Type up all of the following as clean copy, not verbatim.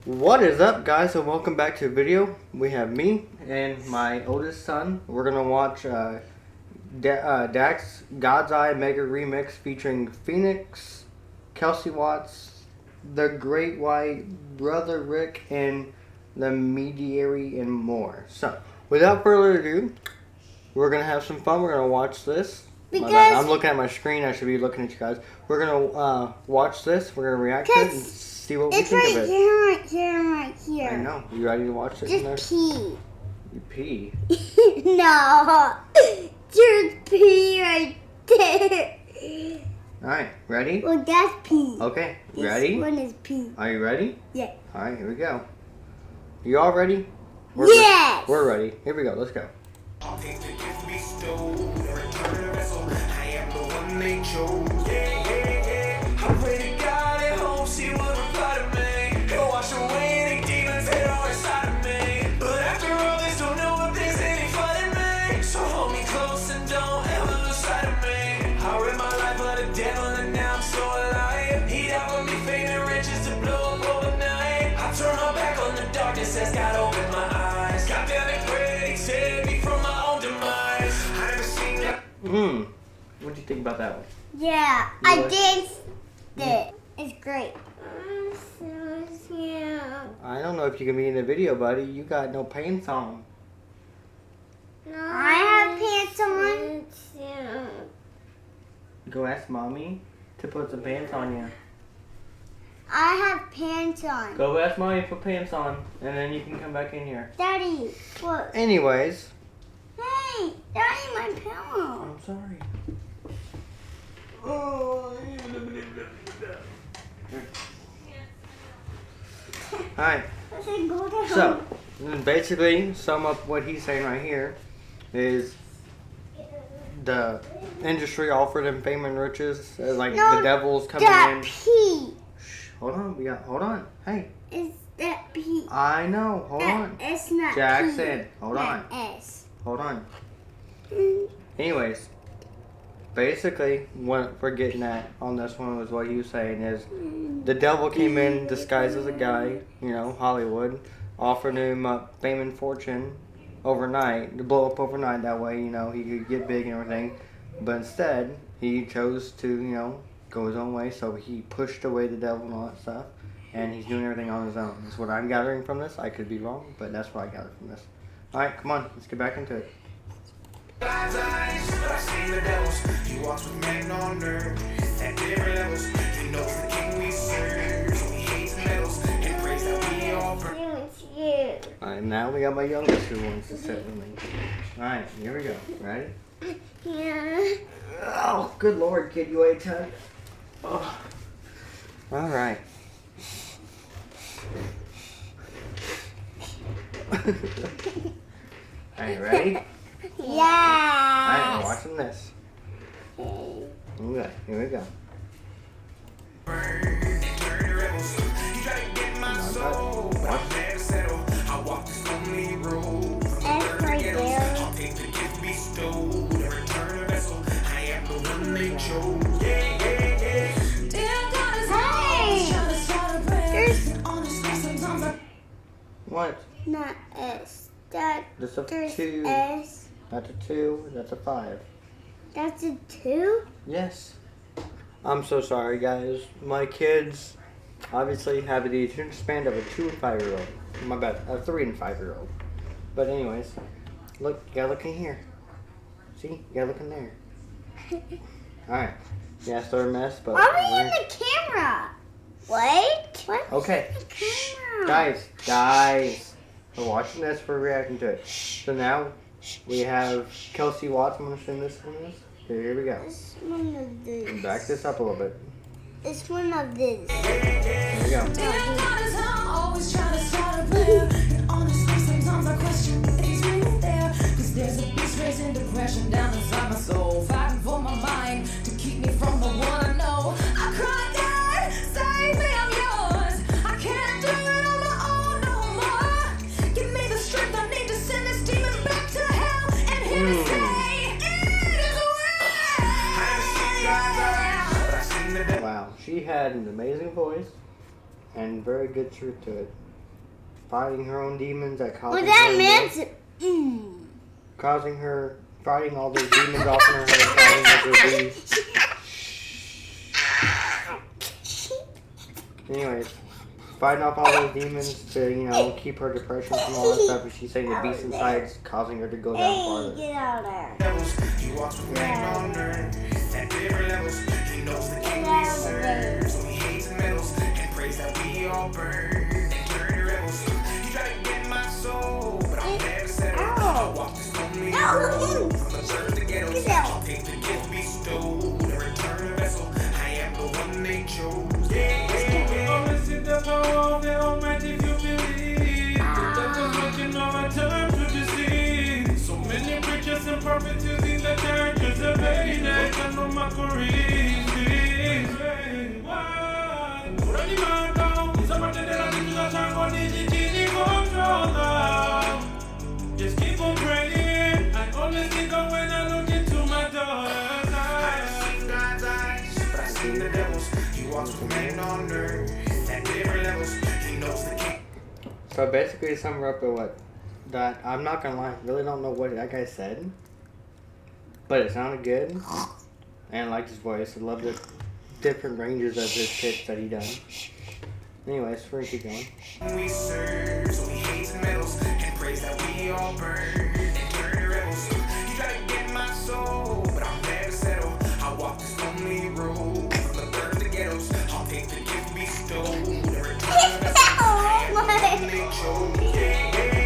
What is up, guys, and welcome back to the video. We have me and my oldest son. We're gonna watch Dax God's Eye Mega Remix featuring Phoenix, Kelsey Watts, The Great White, Brother Rick, and The Mediary, and more. So, without further ado, we're gonna have some fun. We're gonna watch this. I'm looking at my screen. I should be looking at you guys. We're gonna watch this. We're gonna react to it and see what we think of it. It's right here. I know. You ready to watch it? Just pee. You pee? No. Just pee right there. Alright, ready? Well, that's pee. Okay, ready? This one is pee. Are you ready? Yeah. Alright, here we go. You all ready? Yes. We're ready. Here we go. Let's go. Has got open my eyes. God damn it, great. Save me from my own demise. I never seen that. What'd you think about that one? Yeah, I danced it. It's great. I don't know if you can be in the video, buddy. You got no pants on. No, I have pants on. Go ask mommy to put some pants on you. I have pants on. Go ask mommy to put pants on, and then you can come back in here. Daddy, look. Anyways. Hey, Daddy, my pillow. I'm sorry. Alright. So, basically, sum up what he's saying right here is the industry offered him fame and riches, like the devil's coming in. Pee. Shh, hold on, hold on. Hey. Is that P? I know, hold on. It's not Jackson, P. hold on. S. Hold on. Anyways, basically, what we're getting at on this one was what he was saying is the devil came in disguised as a guy, Hollywood, offered him fame and fortune overnight, to blow up overnight. That way, he could get big and everything. But instead, he chose to, go his own way. So he pushed away the devil and all that stuff. And he's doing everything on his own. That's what I'm gathering from this. I could be wrong, but that's what I gathered from this. Alright, come on. Let's get back into it. God's eyes, but I see the devils. He walks with men on earth at different levels. He knows the king we serve, so he hates metals and prays that we all burn. Alright, now we got my youngest who wants to sit with me. Alright, here we go. Ready? Yeah. Oh, good lord, kid, you ate time. Oh. Alright. Alright, ready? Yeah. Alright, we're watching this. Okay, here we go. Burn, turn the rebels. You try to get my soul, but I'll never settle. I walk this lonely road from the That's right there. I'll take the gift bestowed and return the vessel. I am the one they chose. Yeah, yeah, yeah. What? Not S. That's That's a 2. S. That's a 2. That's a 5. That's a 2? Yes. I'm so sorry, guys. My kids obviously have the attention span of a 2 and 5-year-old. My bad, a 3 and 5-year-old. But anyways, look, you gotta look in here. See? You gotta look in there. Alright. Yeah, they're a mess, but... Why are we in the camera? What? What? Okay. The camera? Guys. We're watching this, we're reacting to it. So now, we have Kelsey Watts. I'm gonna assume this one is. Here we go. This one of this. Back this up a little bit. This one of this. Here we go. Always trying to start a prayer. And honestly, sometimes I question if he's really there. Cause there's a beast raising depression down inside my soul. Fighting for my mind to keep me from the one I know. I cry, God, save me, I'm yours. I can't do it on my own no more. Give me the strength I need to send this demon back to hell. And hear me say, it is well. Wow, she had an amazing voice and very good truth to it. fighting her own demons, that Well, causing that her means. causing her fighting all those demons off in her head, causing her to be. Anyways, fighting off all those demons to, you know, keep her depression from all that stuff, and she's saying the beast inside's causing her to go down Hey, farther. get out of there. Devils, he walks with man on earth at different levels. He knows the king we serve, so he hates metals and prays that we all burn and turn to rebels. He tried to get my soul, but I'll never settle. I'll walk this lonely road from the birth to ghettos. I'll take the gift bestowed and return a vessel. I am the one they chose. Always sit up on the almighty if you believe. The devil's working overtime to deceive. So many preachers and prophets using the churches to pay that and no mockery. Just keep on praying. I only think of when I look into my daughter's eyes. God's eyes, but I seen the devils. He walks with men on earth at different levels. He knows the king. So basically, to sum up with what that I'm not gonna lie, I really don't know what that guy said, but it sounded good, and I liked his voice. I loved the different ranges of his pitch that he done. Anyways, we're gonna keep going. We serve, so he hates metals and prays that we all burn and turn to rebels. You try to get my soul, but I'll never settle. I'll walk this lonely road from the birth to ghettos. I'll take the gift bestowed and return the vessel. I am the one they chose.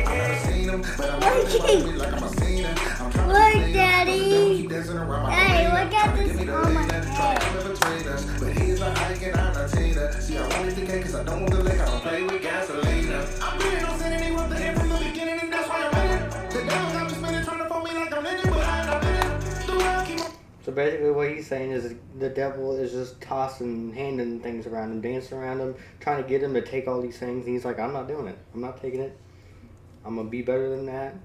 I've never seen him, but I'm Look, like I'm a singer. I'm trying Look, to Daddy. keep dancing around my Daddy, arena. look at Trying to this get me to on my lay that, trying to come in between us. But he's not Ike and I'm not Tina. See, I wanted the cake cause I don't want the lick. I don't play with gasolina. I'm really no sinning with the end from the beginning, and that's why I'm winning. The devil got me spinning, trying to phone me like I'm in it, but I'm not in it. The world keep on. So basically, what he's saying is the devil is just tossing, handing things around him, dancing around him, trying to get him to take all these things. And he's like, I'm not doing it. I'm not taking it. I'm gonna be better than that.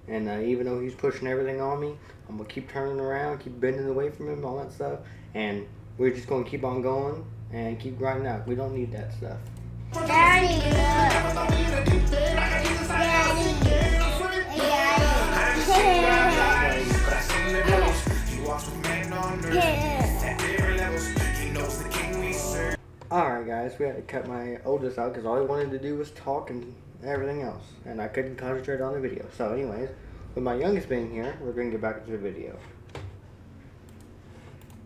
And even though he's pushing everything on me, I'm gonna keep turning around, keep bending away from him, all that stuff. And we're just gonna keep on going and keep grinding out. We don't need that stuff. Daddy, look. Daddy. But I seen the devils. He walks with men on earth at different levels. He knows the king we serve. Alright guys, we had to cut my oldest out because all he wanted to do was talk and everything else. And I couldn't concentrate on the video. So anyways, with my youngest being here, we're going to get back into the video.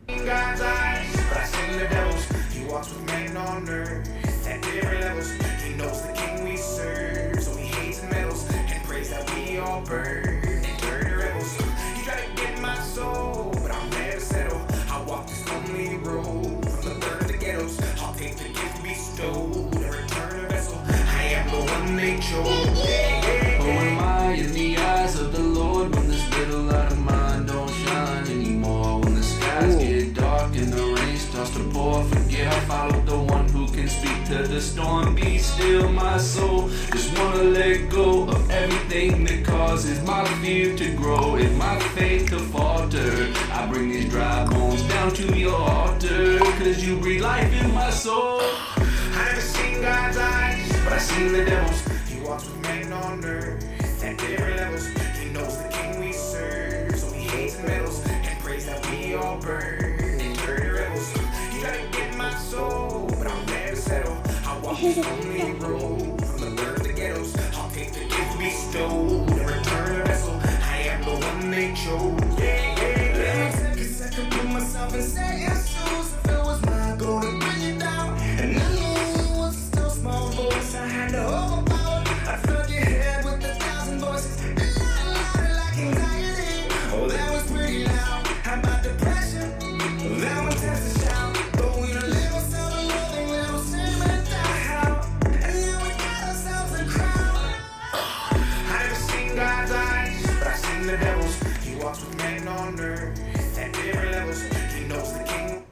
God's eyes, but I seen the devils. He walks with men on earth at different levels. He knows the king we serve, so he hates metals and prays that we all burn and turn to rebels. He tried to get my soul, but I'll never settle. I'll walk this lonely road from the birth to ghettos. I'll take the gift bestowed and return a vessel. I am the one they chose. Who am I in the eyes of the Lord when this little light of mine don't shine anymore? When the skies get dark and the rain starts to pour, forget I followed the one who can speak to the storm. Be still, my soul. Just wanna let go of everything that causes my fear to grow and my faith to falter. I bring these dry bones down to your altar, cause you breathe life in my soul. I never seen God's eyes, but I seen the devils. He walks with men on earth at different levels. He knows the king we serve, so he hates metals and prays that we all burn and turn to rebels. He tried to get my soul, but I'll never settle. I'll walk this lonely road from the birth to ghettos. I'll take the gift bestowed and return a vessel. I am the one they chose. Let me take a second, put myself inside your shoes. If it was my goal to bring you down, and I knew it was a still small voice I had to overpower. I flood your head with 1,000 voices, and louder like anxiety. Oh, that was pretty loud. How about depression? That one tends to shout. But we don't live ourselves a loving little shame and die out. And now we got ourselves a crowd. I never seen God's eyes, but I seen the devils. He walks with men on earth at different levels. He knows the king.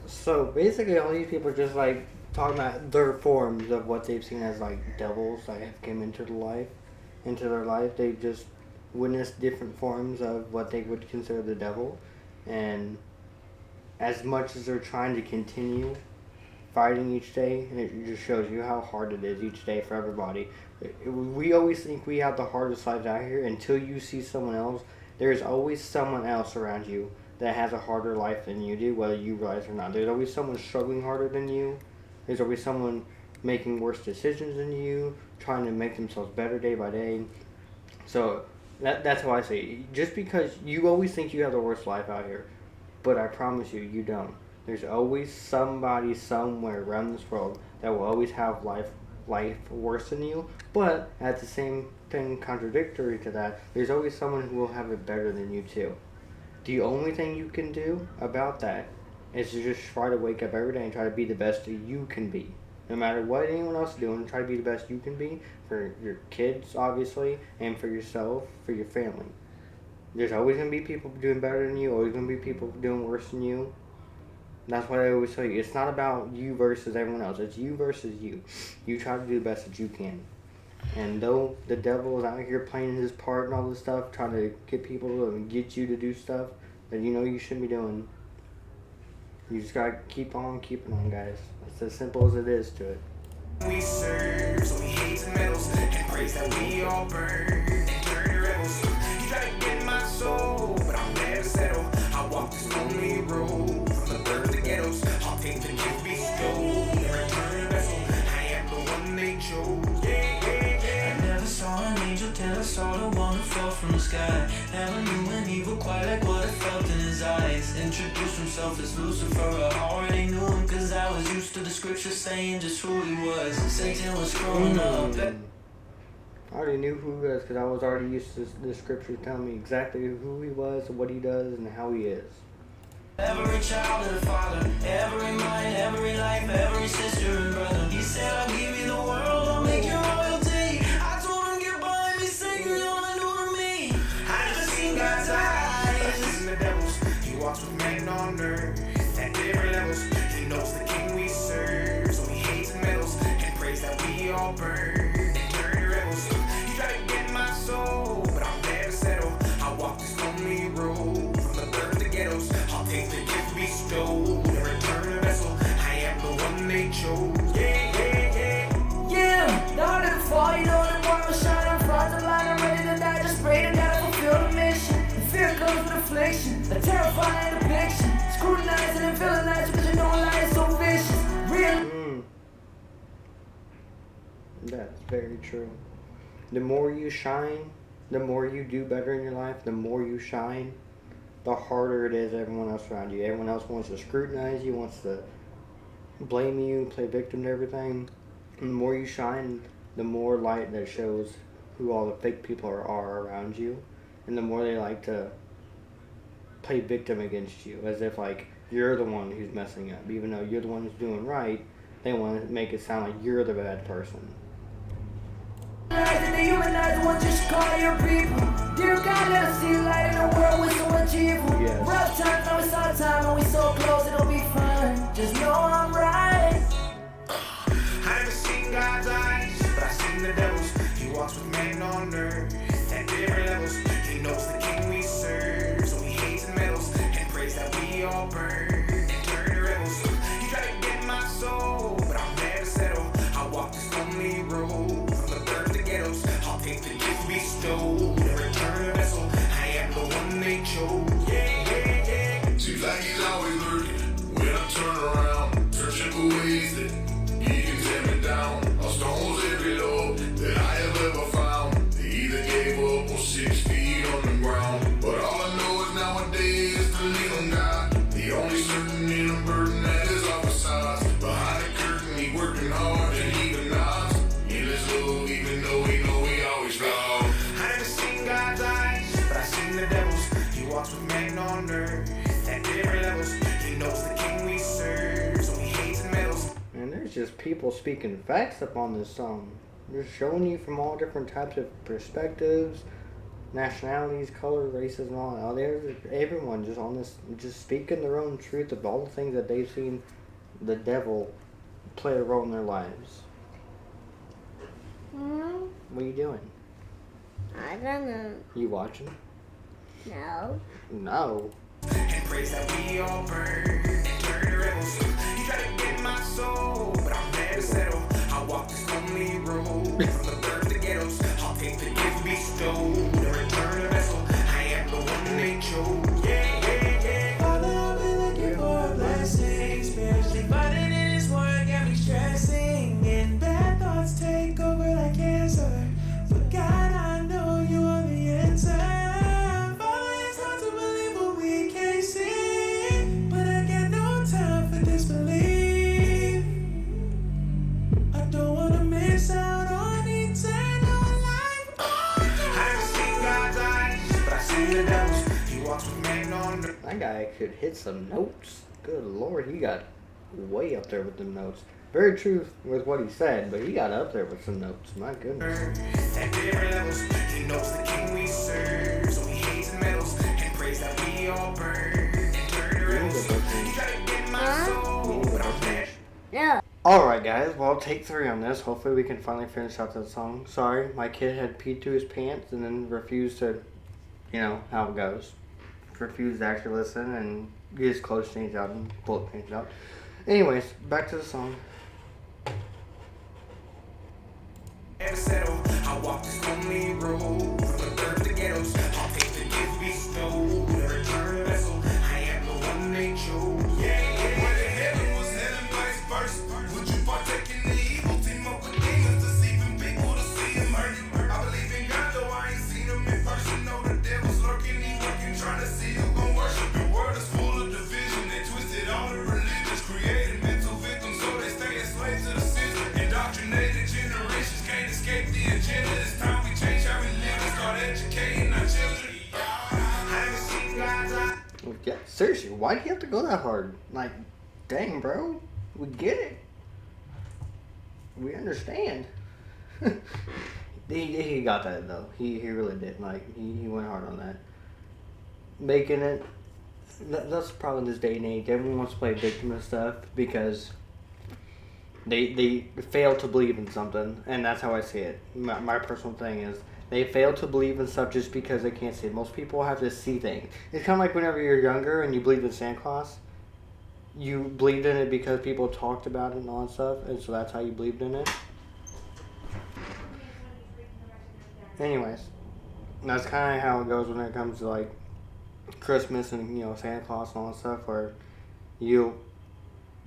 So basically, all these people are just like talking about their forms of what they've seen as like devils that have came into their life. They've just witnessed different forms of what they would consider the devil, and as much as they're trying to continue fighting each day, and it just shows you how hard it is each day for everybody. We always think we have the hardest lives out here until you see someone else. There's always someone else around you that has a harder life than you do, whether you realize it or not. There's always someone struggling harder than you. There's always someone making worse decisions than you, trying to make themselves better day by day. So that's why I say, just because you always think you have the worst life out here, but I promise you, you don't. There's always somebody somewhere around this world that will always have life worse than you, but at the same thing, contradictory to that, there's always someone who will have it better than you too. The only thing you can do about that is to just try to wake up every day and try to be the best that you can be. No matter what anyone else is doing, try to be the best you can be for your kids, obviously, and for yourself, for your family. There's always going to be people doing better than you, always going to be people doing worse than you. That's why I always tell you, it's not about you versus everyone else. It's you versus you. You try to do the best that you can. And though the devil is out here playing his part and all this stuff, trying to get people to get you to do stuff that you know you shouldn't be doing, you just gotta keep on keeping on, guys. It's as simple as it is to it. We serve, so we hate the metals and praise that we all burn and turn to rebels. You try to get my soul, but I'll never settle. I walk this lonely road from the birth of the ghettos. I'll take the gift bestowed and return the vessel. I am the one they chose. I never saw an angel till I saw the one who fell from the sky. Never knew an evil quite like what I felt in his eyes. Introduced himself as Lucifer, I already knew him cause I was used to the scripture saying just who he was. Satan was growing up. I already knew who he was because I was already used to the scripture telling me exactly who he was, what he does, and how he is. Every child of the Father, every mind, every life, every sister and brother. He said, I'll give you the world, I'll make you royalty. I told him, get behind me, Satan, you don't know to me. I never seen God's eyes, but I've seen the devil's. He walks with men on earth at different levels. He knows the king we serve, so he hates metals and prays that we all burn and turn to rebels. You try to get my soul, but I'll never settle. I walk this lonely road from the birth of the ghettos. I'll take the gift bestowed and return the vessel. I am the one they chose. Yeah, the harder the fall, you know the more will shine. I'm front the line, I'm ready to die. Just pray to God to fulfill the mission. The fear comes with affliction, a terrifying depiction. Scrutinizing and villainizing, but you know life is so vicious. Real. That's very true. The more you shine, the more you do better in your life, the more you shine, the harder it is everyone else around you. Everyone else wants to scrutinize you, wants to blame you, play victim to everything. And the more you shine, the more light that shows who all the fake people are around you. And the more they like to play victim against you, as if like you're the one who's messing up. Even though you're the one who's doing right, they want to make it sound like you're the bad person. Dehumanize the ones you should call your people. Dear God, let us see light in a world with so much evil. Yes. Rough times, now it's our time, and we so close, it'll be fine. Just know I'm right. I never seen God's eyes, but I've seen the devil's. He walks with men on earth at different levels. He knows the king we serve, so he hates metals and prays that we all burn and turn to rebels. You try to get my soul, but I'll never settle. I walk this lonely road from the birth of the ghettos. I'll take the gift bestowed and return the vessel. I am the one they chose. Seems like he's always lurking when I turn around, searching for ways that he can tear me down. Lost almost every love that I have ever found. They either gave up or 6 feet on the ground. But all I know is nowadays is to lean on God. The only certain in a burden that is off the sides. Behind the curtain, he working hard and even nods. In his love, even though he know he always flawed. I never seen God's eyes, but I've seen the devil's. He walks with men on earth at different levels. He knows the king we serve, so he hates metals. And there's just people speaking facts up on this song. They're showing you from all different types of perspectives, nationalities, color, races, and all that. There's everyone just on this, just speaking their own truth of all the things that they've seen the devil play a role in their lives. What are you doing? I don't know. You watching? No. No. And praise that we all burn and turn to rebels. He tried to get my soul, but I'll never settle. I walk this lonely road from the birth to ghettos. I'll take the gift bestowed and return a vessel. I am the one they chose. Yeah. Father, I've been looking for a blessing. Spiritually fighting in this war got me stressing. And bad thoughts take over like cancer. But God, I know you are the answer. Father, it's hard to believe what we can't see. But I got no time for disbelief. I don't wanna miss out on eternal life. I haven't seen God's eyes, but I see the devil's. He walks with men on earth. That guy could hit some notes. Good lord, he got way up there with the notes. Very true with what he said, but he got up there with some notes. My goodness. At different levels, he knows the king we serve, so he hates the medals and prays that we all burn and turn to rebels. He tried to get my soul, but I'm dead. Yeah. Alright guys, well take 3 on this. Hopefully we can finally finish out that song. Sorry, my kid had peed through his pants and then refused to, you know, how it goes. Refused to actually listen and get his clothes changed out and bullet changed out. Anyways, back to the song. Never settle. I walk this lonely road from the birth to ghettos. I'll take the gift bestowed and return a vessel. I am the one they chose. Yeah. Whether heaven was heaven, vice versa. Would you partake in the evil? Team up with demons, deceiving people to see him hurt. I believe in God, though I ain't seen him in person. Know the devil's lurking, he working, trying to see who gon' worship. The world is full of division. They twisted all the religions, created mental victims, so they stay enslaved to the system. Indoctrinated generations can't escape the agenda. It's time we change how we live and start educating our children. I haven't seen God's eyes. Yeah, seriously, why do you have to go that hard? Like, dang bro, we get it. We understand. he got that though. He really did. Like, he went hard on that. Making it, that's the problem in this day and age. Everyone wants to play victim and stuff because they fail to believe in something, and that's how I see it. My personal thing is they fail to believe in stuff just because they can't see it. Most people have to see things. It's kind of like whenever you're younger and you believed in Santa Claus. You believed in it because people talked about it and all that stuff, and so that's how you believed in it. Anyways, that's kind of how it goes when it comes to like Christmas and, you know, Santa Claus and all that stuff, where you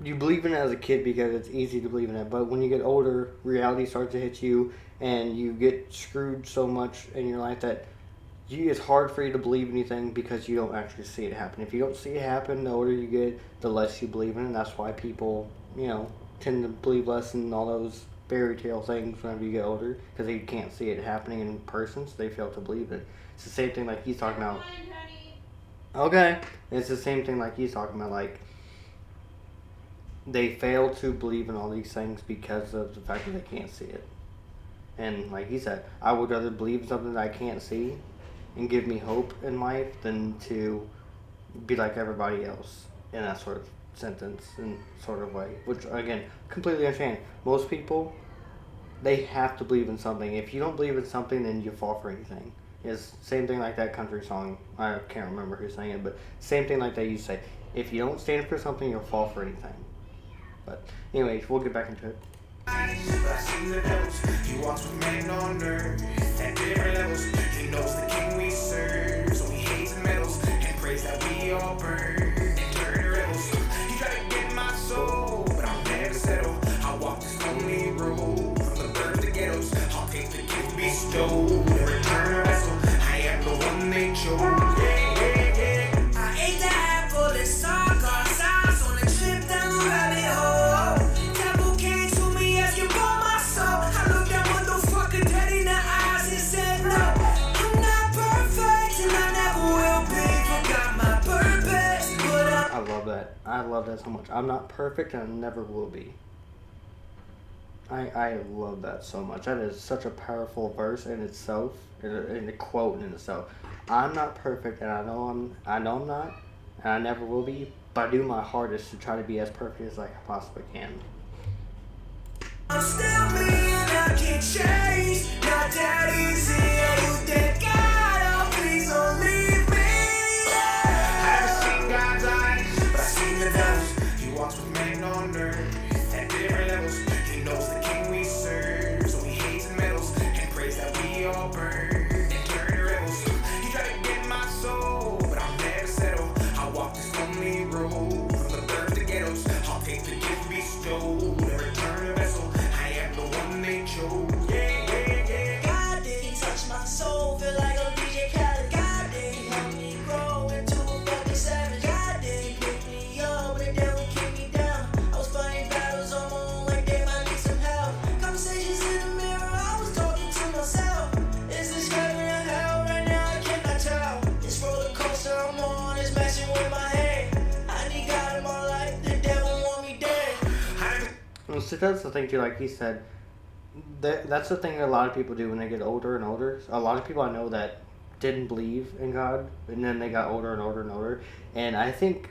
believe in it as a kid because it's easy to believe in it, but when you get older, reality starts to hit you, and you get screwed so much in your life that it's hard for you to believe anything because you don't actually see it happen. If you don't see it happen, the older you get, the less you believe in it. And that's why people, you know, tend to believe less in all those fairy tale things whenever you get older, because they can't see it happening in person, so they fail to believe it. It's the same thing like he's talking about. Okay. It's the same thing like he's talking about, like, they fail to believe in all these things because of the fact that they can't see it. And like he said, I would rather believe in something that I can't see and give me hope in life than to be like everybody else in that sort of sentence and sort of way. Which, again, completely understand. Most people, they have to believe in something. If you don't believe in something, then you fall for anything. It's same thing like that country song. I can't remember who sang it, but same thing like that you say. If you don't stand for something, you'll fall for anything. But anyways, we'll get back into it. But I see the devils. He walks with men on earth at different levels. He knows the king we serve, so he hates the medals and prays that we all burn and turn to rebels. He tried to get my soul, but I'll never settle. I walk this lonely road from the birth to ghettos. I'll take the gift bestowed and return a vessel. I am the one they chose. Yeah. I ate the apple and saw car signs on the trip down the rabbit hole. Devil came to me asking for my soul. I looked that motherfucker dead in the eyes and said no. I'm not perfect and I never will be. Forgot my purpose, but I love that. I love that so much. I'm not perfect and I never will be. I love that so much. That is such a powerful verse in itself, and a quote in itself. I'm not perfect, and I know I'm not, and I never will be. But I do my hardest to try to be as perfect as I possibly can. I'm still me and I can't change. Not that easy. You think God, oh please don't leave me. I haven't seen God So that's the thing too, like he said, that's the thing that a lot of people do when they get older and older. A lot of people I know that didn't believe in God, and then they got older and older and older. And I think,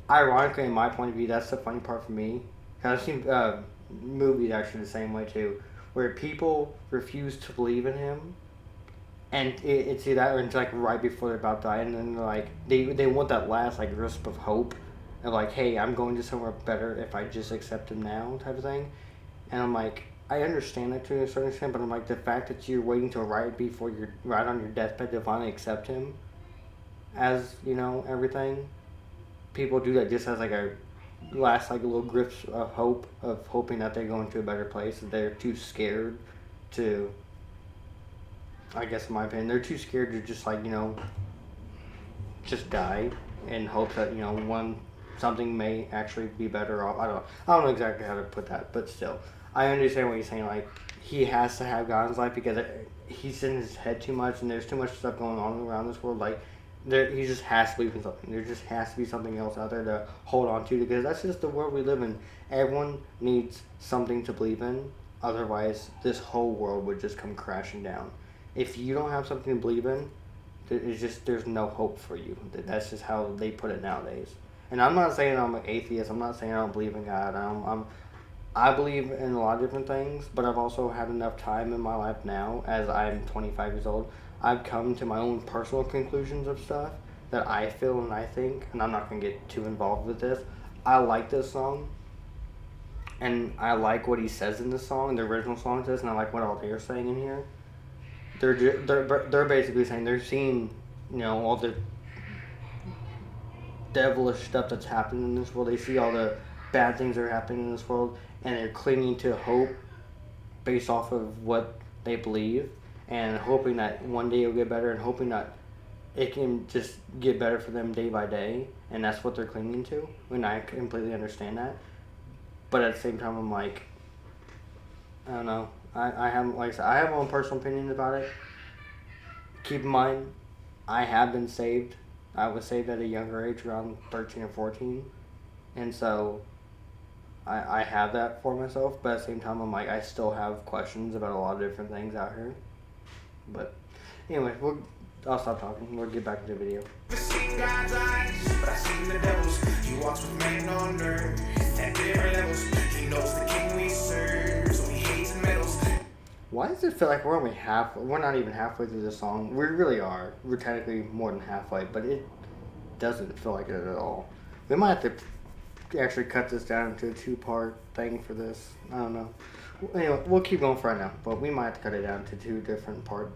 ironically, in my point of view, that's the funny part for me. Cause I've seen movies actually the same way too, where people refuse to believe in Him, and it's either that or it's like right before they're about to die, and then they're like they want that last like wisp of hope, of like, hey, I'm going to somewhere better if I just accept Him now, type of thing. And I'm like, I understand that to a certain extent, but I'm like, the fact that you're waiting till right before you're right on your deathbed to finally accept Him as, you know, everything. People do that just as like a last like little grips of hope, of hoping that they're going to a better place, that they're too scared to, I guess in my opinion, they're too scared to just like, you know, just die in hopes that, you know, something may actually be better off. I don't know exactly how to put that, but still, I understand what you're saying. Like, he has to have God in his life because he's in his head too much, and there's too much stuff going on around this world. Like, he just has to believe in something. There just has to be something else out there to hold on to, because that's just the world we live in. Everyone needs something to believe in. Otherwise, this whole world would just come crashing down. If you don't have something to believe in, there's no hope for you. That's just how they put it nowadays. And I'm not saying I'm an atheist. I'm not saying I don't believe in God. I believe in a lot of different things, but I've also had enough time in my life now, as I'm 25 years old. I've come to my own personal conclusions of stuff that I feel and I think, and I'm not going to get too involved with this. I like this song, and I like what he says in this song, the original song says, and I like what all they're saying in here. They're basically saying they're seeing, you know, all the devilish stuff that's happening in this world. They see all the bad things that are happening in this world, and they're clinging to hope based off of what they believe, and hoping that one day it'll get better, and hoping that it can just get better for them day by day, and that's what they're clinging to. And I completely understand that, but at the same time, I'm like, I don't know. I have, like I said, I have my own personal opinion about it. Keep in mind, I have been saved. I was saved at a younger age, around 13 or 14, and so I have that for myself. But at the same time, I'm like, I still have questions about a lot of different things out here. But anyway, I'll stop talking. We'll get back to the video. I've seen God's eyes, but I've seen the devil's. He walks with men on earth at different levels. He knows the king we serve, so he hates medals. Why does it feel like we're not even halfway through the song? We really are. We're technically more than halfway, but it doesn't feel like it at all. We might have to actually cut this down into a 2-part thing for this. I don't know. Anyway, we'll keep going for right now, but we might have to cut it down to 2 different parts.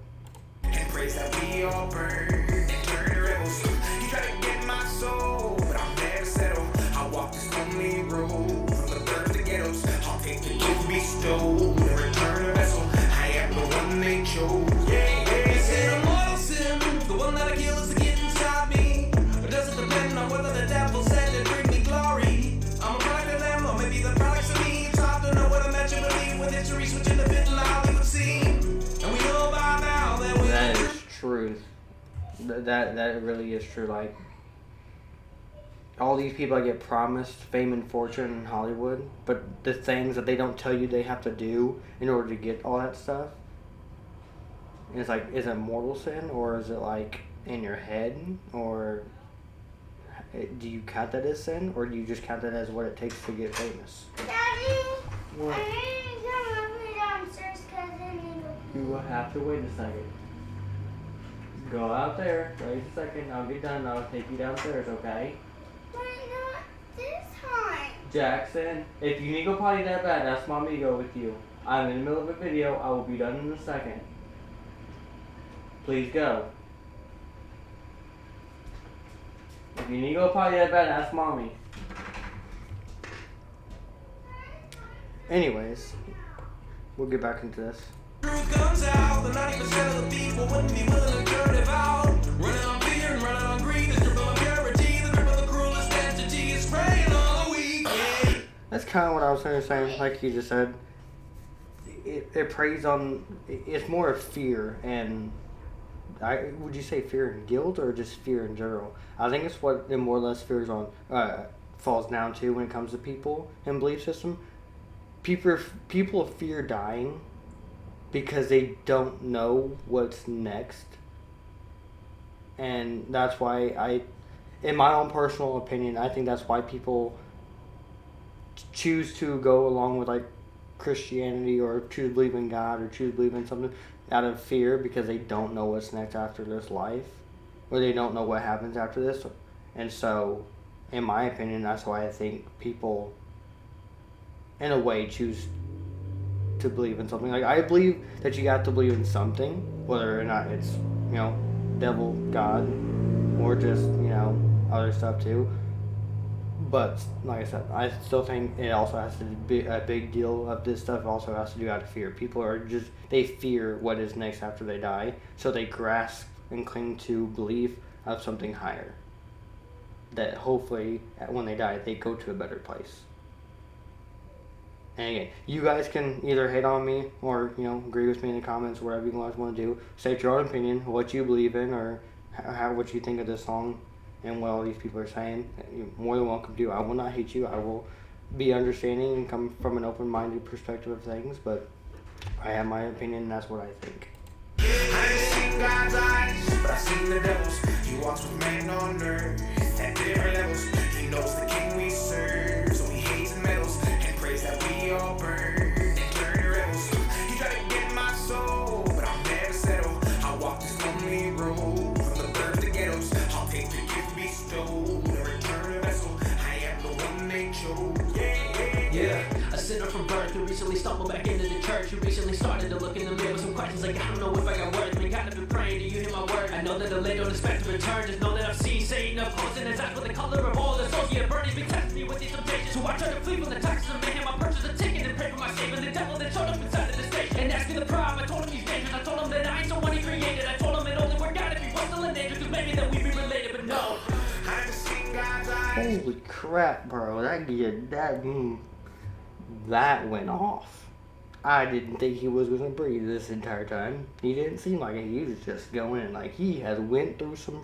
And praise that we all burn and turn to rebels. You try to get my soul, but I'll never settle. I'll walk this lonely road from the birth to ghettos. I'll take the gift we stole and return a vessel. I am the one they chose. Is it a mortal sin? The one that I kill is to get inside me? Or does it depend on whether the devil said to bring me glory? I'm a product of them, or maybe the products of me. It's hard to know whether that you believe with history switching the bit and how we would see. And we know by now that we That is truth. That really is true. Like, all these people that get promised fame and fortune in Hollywood, but the things that they don't tell you they have to do in order to get all that stuff, it's like, is it mortal sin, or is it like in your head, or do you count that as sin, or do you just count that as what it takes to get famous? Daddy, What? I need to come with me downstairs because I need to. You will have to wait a second. Go out there, wait a second, I'll get done, I'll take you downstairs, okay? Why not this time? Jackson, if you need to go potty that bad, ask mommy to go with you. I'm in the middle of a video, I will be done in a second. Please go. If you need to go potty that bad, ask mommy. Anyways, we'll get back into this. truth comes out, the 90% of the people wouldn't be willing to turn it out. Running on fear and running on greed, the grip of impurity, the grip of the cruelest entity is preying on the weak. Yeah. That's kind of what I was trying to say, like you just said. It preys on, it's more of fear, and would you say fear and guilt, or just fear in general? I think it's what it more or less fears on, falls down to when it comes to people and belief system. people fear dying because they don't know what's next. And that's why in my own personal opinion, I think that's why people choose to go along with like Christianity or choose to believe in God or choose to believe in something out of fear because they don't know what's next after this life, or they don't know what happens after this. And so, in my opinion, that's why I think people, in a way, choose to believe in something. Like, I believe that you have to believe in something, whether or not it's, devil, God, or just, other stuff too. But, like I said, I still think it also has to be a big deal of this stuff also has to do out of fear. People are they fear what is next after they die, so they grasp and cling to belief of something higher. That hopefully, when they die, they go to a better place. And again, you guys can either hate on me or, agree with me in the comments, whatever you guys want to do. State your own opinion, what you believe in, or what you think of this song and what all these people are saying. You're more than welcome to. I will not hate you. I will be understanding and come from an open-minded perspective of things, but I have my opinion, and that's what I think. I ain't seen God's eyes, but I seen the devil's. He walks with man on earth at different levels. He knows the king we serve, so he hates and meddles and prays that we all burn and turn to rebels. He tried to get my soul, but I'll never settle. I walk this lonely road from the birth to ghettos. I'll take the gift bestowed and return a vessel. I am the one they chose. Yeah, a sinner from birth who recently stumbled back into the church, who recently started to look in the mirror with some questions like, I don't know if I got worth, been kind of been praying, do you hear my word? I know that the late don't expect to return, just know that I've seen Satan up close in his eyes with the color of all the souls, yeah, burning, been testing me with these temptations, so I try to flee from the taxes of mayhem, I purchased a ticket and pray for my savior, the devil that showed up inside of the station, and asked me the problem, I told him he's dangerous, I told him that I ain't someone he created, I told him it only worked out if he was still an angel, cause maybe that we'd be related, but no. I haven't seen God's eyes. Holy crap, bro. That went off. I didn't think he was going to breathe this entire time. He didn't seem like it. He was just going like he has went through some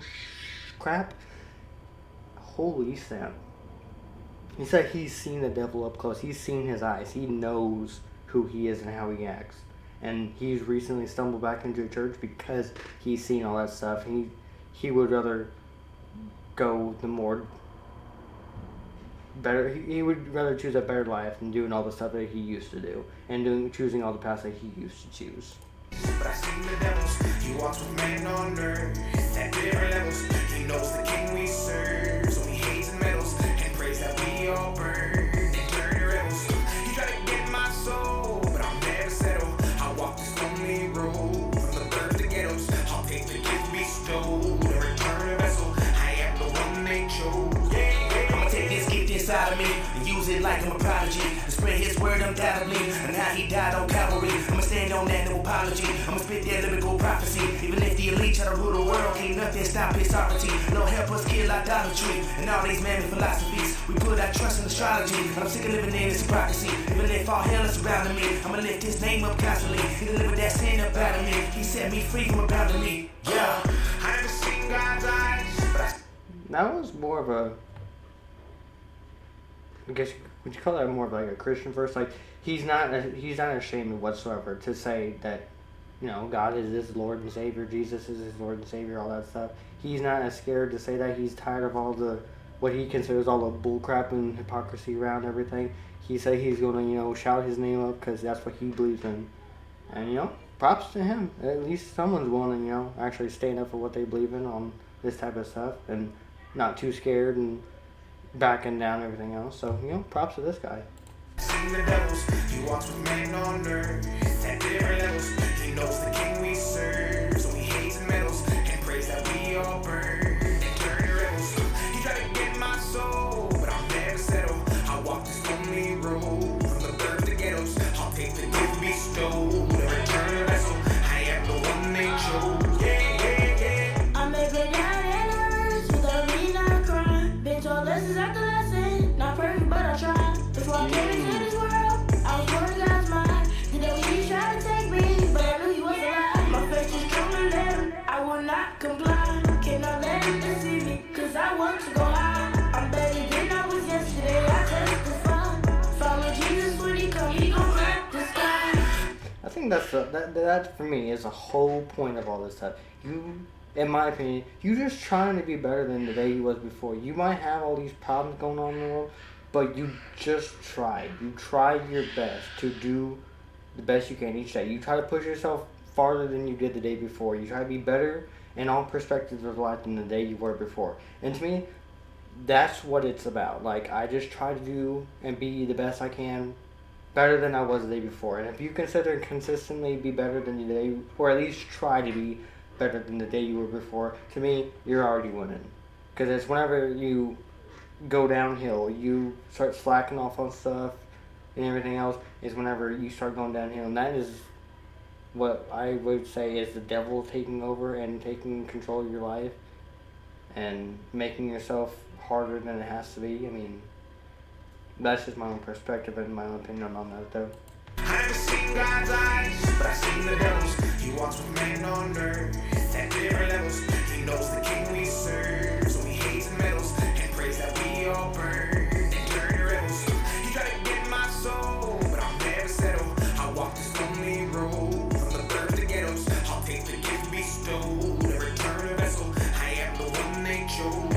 crap. Holy snap. He said he's seen the devil up close. He's seen his eyes. He knows who he is and how he acts. And he's recently stumbled back into the church because he's seen all that stuff. He would rather go the more better. He would rather choose a better life than doing all the stuff that he used to do and choosing all the paths that he used to choose. But I seen the devils. He walks with man on earth at different levels. He knows the king we serve, so he hates and meddles and prays that we all burn and turn to rebels. He tried to get my soul, but I'll never settle. I walk this lonely road from the birth to ghettos. I'll take the gift bestowed and return a vessel. I am the one they chose. I'ma take this gift inside of me and use it like I'm a prodigy and spread his word undoubtedly. And how he died on Calvary, I'ma stand on that, no apology. I'ma spit that lyrical prophecy. Even if the elite try to rule the world, can't nothing stop his sovereignty. Lord help us kill idolatry and all these man philosophies. We put our trust in astrology, and I'm sick of living in this hypocrisy. Even if all hell is surrounding me, I'ma lift his name up constantly. He delivered that sin up out of me. He set me free from abounding me. Yeah, I haven't seen God's eyes, but That was more of a, I guess, would you call that more of like a Christian verse? Like, he's not ashamed whatsoever to say that, God is his Lord and Savior, Jesus is his Lord and Savior, all that stuff. He's not as scared to say that. He's tired of all the, what he considers all the bullcrap and hypocrisy around everything. He said he's going to, shout his name up because that's what he believes in. And, props to him. At least someone's willing to, actually stand up for what they believe in on this type of stuff and not too scared and backing down everything else. So, props to this guy. seen the devils. He walks with man on earth at different levels. He knows the king we serve, so he hates and meddles and prays that we all burn and turn to rebels. He tried to get my soul, but I'll never settle. I walk this lonely road from the birth to ghettos. I'll take the gift bestowed and return a vessel. I am the one they chose. I make it down and hurts without me not crying. Been told lessons after lesson, not perfect but I try. Before I came into this world, I was working out. think that for me is the whole point of all this stuff. You, in my opinion, you just trying to be better than the day you was before. You might have all these problems going on in the world, but you just tried. You tried your best to do the best you can each day. You try to push yourself farther than you did the day before. You try to be better in all perspectives of life than the day you were before. And to me, that's what it's about. Like, I just try to do and be the best I can, better than I was the day before. And if you consider consistently be better than the day, or at least try to be better than the day you were before, to me, you're already winning. Because it's whenever you go downhill, you start slacking off on stuff and everything else, is whenever you start going downhill. And that is what I would say is the devil taking over and taking control of your life and making yourself harder than it has to be. I mean, that's just my own perspective and my own opinion on that, though. I never seen God's eyes, but I seen the devil's. He walks with man on earth at different levels. He knows the king we serve, so he hates metals and prays that we all burn and turn to rebels. He tried to get my soul, but I'll never settle. I walk this lonely road from the birth to ghettos. I'll take the gift bestowed and return a vessel. I am the one they chose.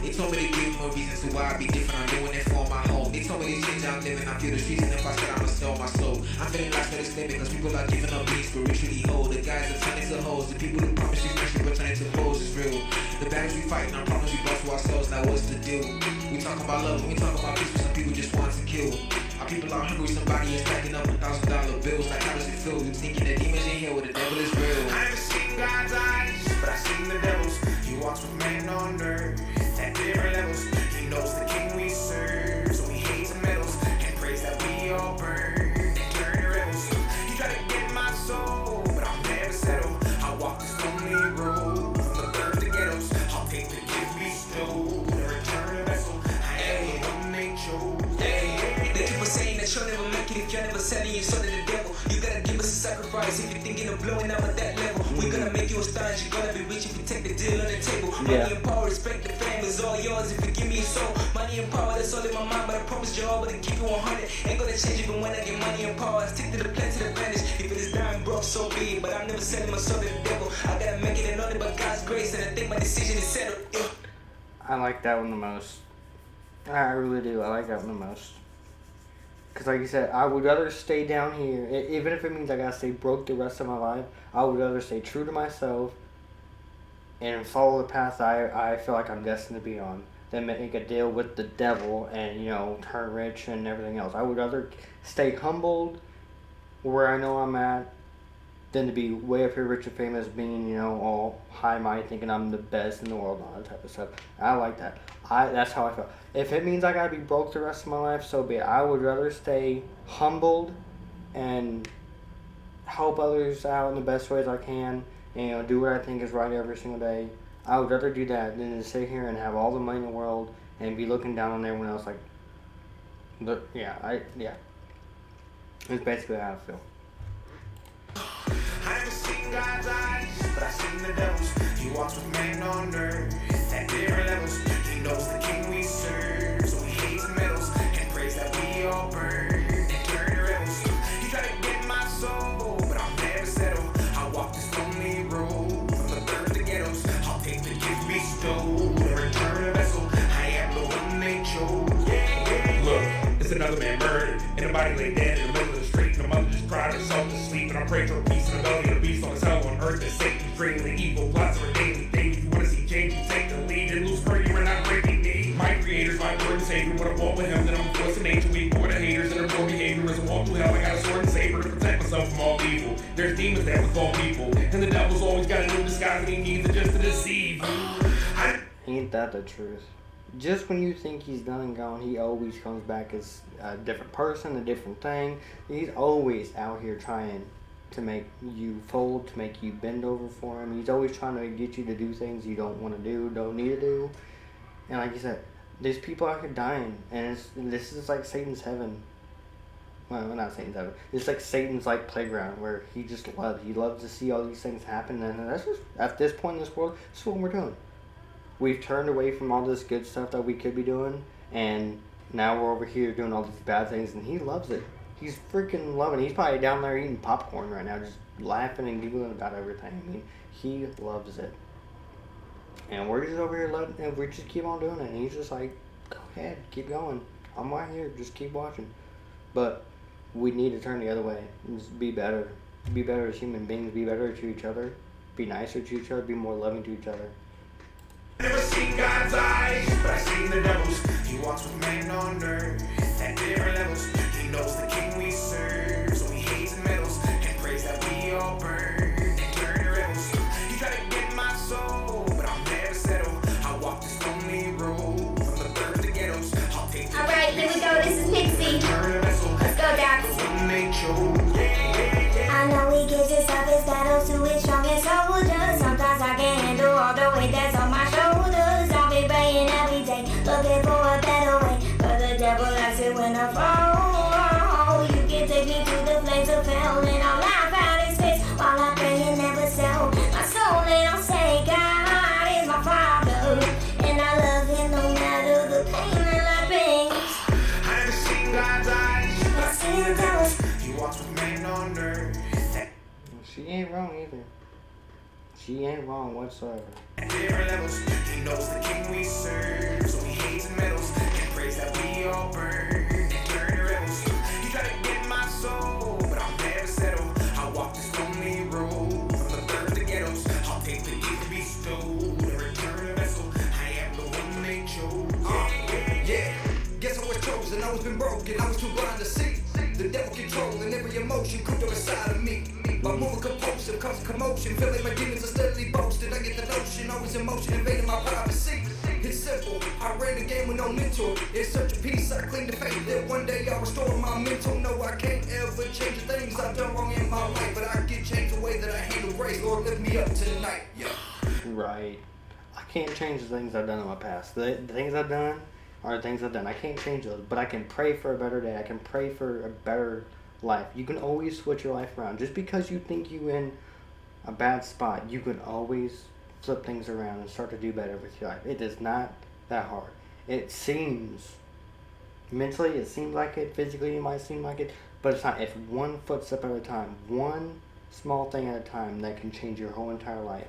They told me to give them a reason to why I be different. I'm doing it for my home. They told me to change how I'm living. I feel the streets, and if I said I'ma sell my soul, I'm feeling lost for this living, cause people are giving up beats spiritually whole. The guys are turning to hoes. The people who promise you friendship are turning to foes. It's real. The battles we fighting, I promise we brought to ourselves. Now what's the deal? We talk about love, when we talk about peace, but some people just want to kill. Our people are hungry, somebody is stacking up $1,000 bills. Like how does it feel? You thinking the demons in here, where the devil is real. I never seen God's eyes, but I seen the devil's. He walks with man on earth at different levels. He knows the king we serve, so he hates metals and prays that we all burn and turn to rebels. He tried to get my soul, but I'll never settle. I walk this lonely road from the birth to ghettos. I'll take the gift bestowed and return a vessel. I am the one they chose. They keep on saying that you'll never make it if you're never selling your soul to the devil. You gotta give us a sacrifice if you're thinking of blowing up at that level. We're gonna make you a star, you're gonna be rich if you take the deal on the table. Yeah. Money and power, respect, the fame is all yours if you give me your soul. Money and power, that's all in my mind, but I promise you all, but I keep you 100. Ain't gonna change even when I get money and power. I stick to the plan to the vanish. If it is dying broke, so be it, but I'm never selling my soul to the devil. I gotta make it and only by God's grace, and I think my decision is settled. I like that one the most. I really do. I like that one the most. Because like you said, I would rather stay down here, even if it means I gotta stay broke the rest of my life, I would rather stay true to myself and follow the path I feel like I'm destined to be on than make a deal with the devil and, you know, turn rich and everything else. I would rather stay humbled where I know I'm at than to be way up here rich and famous, being, you know, all high mighty, thinking I'm the best in the world and all that type of stuff. I like that. That's how I feel. If it means I gotta be broke the rest of my life, so be it. I would rather stay humbled and help others out in the best ways I can, and, you know, do what I think is right every single day. I would rather do that than to sit here and have all the money in the world and be looking down on everyone else like, yeah. It's basically how I feel. I never seen God's eyes, but I seen the devil's. He walks with man on earth at different levels. He knows the king we serve, so he hates metals and prays that we all burn and turn to rebels. He tried to get my soul, but I'll never settle. I walk this lonely road from the birth to ghettos. I'll take the gift bestowed and return a vessel. I am the one they chose. Look, it's another man murdered, and a body lay dead in the middle of the street, and the mother just cried herself to sleep, and I prayed for a peace in the belly of the beast on his hell on earth, that Satan's dreaming the evil plots of a daily thing. If you wanna see change, you take the lead, and lose her, you are not breaking me. My creator's my Lord and Savior, when I walk with him, then I'm a force of nature, we ignore the haters, and their poor behavior as I walk through hell, I got a sword and saber to protect myself from all evil. There's demons that we call people, and the devil's always got a new disguise, and he needs it just to deceive. Ain't that the truth? Just when you think he's done and gone, he always comes back as a different person, a different thing. He's always out here trying to make you fold, to make you bend over for him. He's always trying to get you to do things you don't want to do, don't need to do. And like you said, there's people out here dying, and this is like Satan's heaven. Well, not Satan's heaven. It's like Satan's like playground where he just loves. He loves to see all these things happen, and that's just, at this point in this world, that's what we're doing. We've turned away from all this good stuff that we could be doing, and now we're over here doing all these bad things, and he loves it. He's freaking loving it. He's probably down there eating popcorn right now, just laughing and giggling about everything. I mean, he loves it. And we're just over here and we just keep on doing it. And he's just like, go ahead, keep going. I'm right here, just keep watching. But we need to turn the other way. Just be better. Be better as human beings. Be better to each other. Be nicer to each other. Be more loving to each other. Never seen God's eyes, but I seen the devil's. He walks with men on earth at different levels. He knows the king we serve, so he hates and meddles and prays that we all burn and turn to rebels. He tried to get my soul, but I'll never settle. I walk this lonely road from the birth to ghettos. I'll take the Alright, here we go. This is Pixie. Let's go, Dax. I know we get to stop his battles to his strongest soldiers. Sometimes I can't handle all the weight that's on my shoulders. I'll be praying every day, looking for a better way. But the devil likes it when I fall. You can take me to the flames of hell, and I'll laugh at his face while I pray and never sell my soul. And I'll say, God is my father, and I love him no matter the pain that I bring. I never seen God's eyes, but I seen the devil's. He walks with men on earth. She ain't wrong either. She ain't wrong whatsoever. At different levels, he knows the king we serve, so he hates and meddles and prays that we all burn and turn to rebels. He tried to get my soul, but I'll never settle. I walk this lonely road from the birth to ghettos. I'll take the gift bestowed and return a vessel. I am the one they chose. Yeah, guess I was chosen, I was been broken, I was too blind to see. The devil controlling every emotion cooked up inside of me. My moving compulsive causes commotion, feeling my demons are steadily boasted. I get the notion, always in motion, invading my privacy. It's simple, I ran the game with no mentor. In search of peace, I cling to faith that one day I'll restore my mental. No, I can't ever change the things I've done wrong in my life, but I can change the way that I handle grace. Lord, lift me up tonight. Yeah. Right. I can't change the things I've done in my past. The things I've done are the things I've done. I can't change those, but I can pray for a better day. I can pray for a better life. You can always switch your life around. Just because you think you're in a bad spot, you can always flip things around and start to do better with your life. It is not that hard. It seems, mentally it seems like it, physically it might seem like it, but it's not. It's one footstep at a time, one small thing at a time that can change your whole entire life.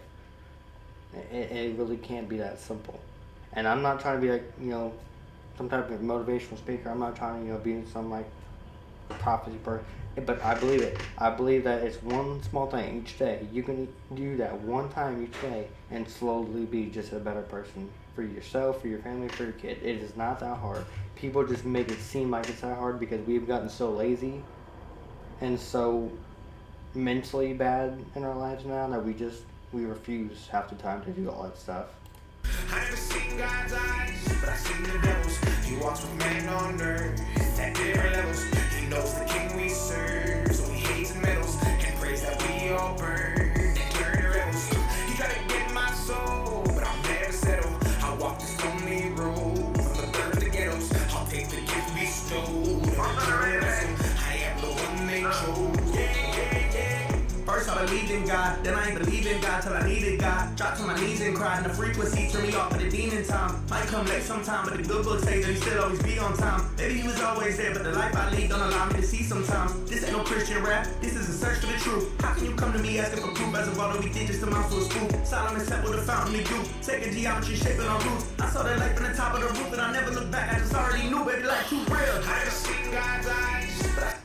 It really can't be that simple. And I'm not trying to be like, some type of motivational speaker. I'm not trying to, be some like prophecy person. But I believe it. I believe that it's one small thing each day. You can do that one time each day and slowly be just a better person for yourself, for your family, for your kid. It is not that hard. People just make it seem like it's that hard because we've gotten so lazy and so mentally bad in our lives now that we refuse half the time to do all that stuff. I never seen God's eyes, but I seen the devil's. He walks with men on earth at different levels. He knows the king we serve, so he hates and meddles and prays that we all burn and turn to rebels. He tried to get my soul, but I'll never settle. I walk this lonely road from the birth to ghettos. I'll take the gift bestowed and return a vessel. I am the one they chose. First I believed in God, then I ain't believed in God till I needed God. Dropped to my knees and cried, and the frequency turned me off of the demon time. Might come late sometime, but the good book say that he still always be on time. Maybe he was always there, but the life I lead don't allow me to see sometimes. This ain't no Christian rap, this is a search for the truth. How can you come to me asking for proof as of all that we did just amounts to a spook? Solomon sat with a fountain of youth, taking geometry, shaping our roots. I saw that light from the top of the roof, and I never looked back. I just already knew, baby, life too real. I never seen God's eyes, but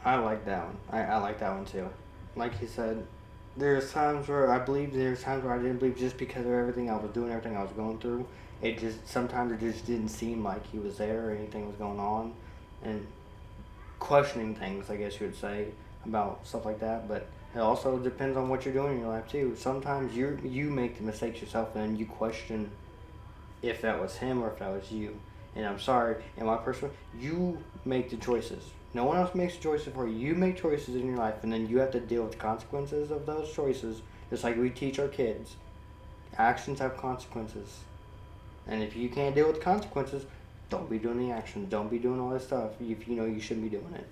I like that one. I like that one too. Like he said, there's times where I believed, there's times where I didn't believe just because of everything I was doing, everything I was going through. Sometimes it just didn't seem like he was there or anything was going on. And questioning things, I guess you would say, about stuff like that. But it also depends on what you're doing in your life too. Sometimes you make the mistakes yourself and you question if that was him or if that was you. And I'm sorry, in my personal, you make the choices. No one else makes choices for you. You make choices in your life, and then you have to deal with the consequences of those choices, just like we teach our kids. Actions have consequences. And if you can't deal with the consequences, don't be doing the actions. Don't be doing all this stuff if you know you shouldn't be doing it.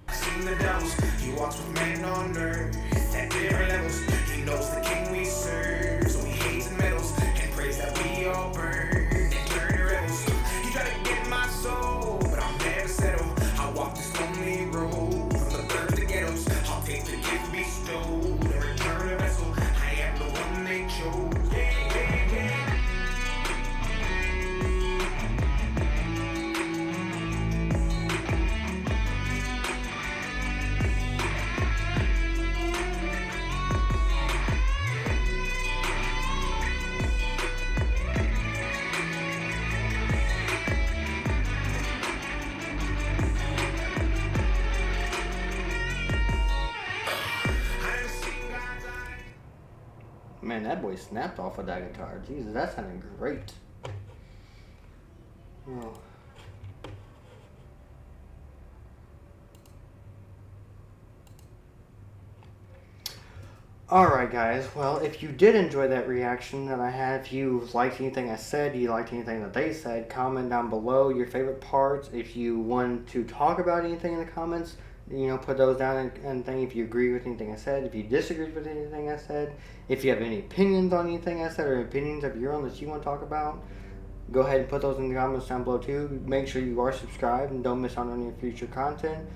I seen the devil's. He walks with men on earth at different levels. He knows the king we serve, so he hates and meddles and prays that we all burn and turn to rebels. He tried to get my soul, but I'll never settle. I walk this lonely family road. From the birds to ghettos, I'll take the gift bestowed and return a vessel. I am the one they chose. Yeah, yeah, yeah. Man, that boy snapped off of that guitar. Jesus, that sounded great. Oh. Alright guys, well, if you did enjoy that reaction that I had, if you liked anything I said, you liked anything that they said, comment down below your favorite parts. If you want to talk about anything in the comments, you know, put those down and think if you agree with anything I said, if you disagree with anything I said, if you have any opinions on anything I said or opinions of your own that you want to talk about, go ahead and put those in the comments down below too. Make sure you are subscribed and don't miss out on any future content.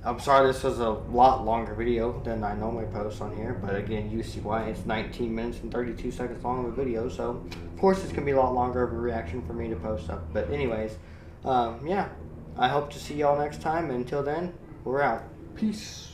I'm sorry this was a lot longer video than I normally post on here, but again, you see why. It's 19 minutes and 32 seconds long of a video, so of course it's going to be a lot longer of a reaction for me to post up. But anyways, yeah, I hope to see y'all next time, and until then, we're out. Peace.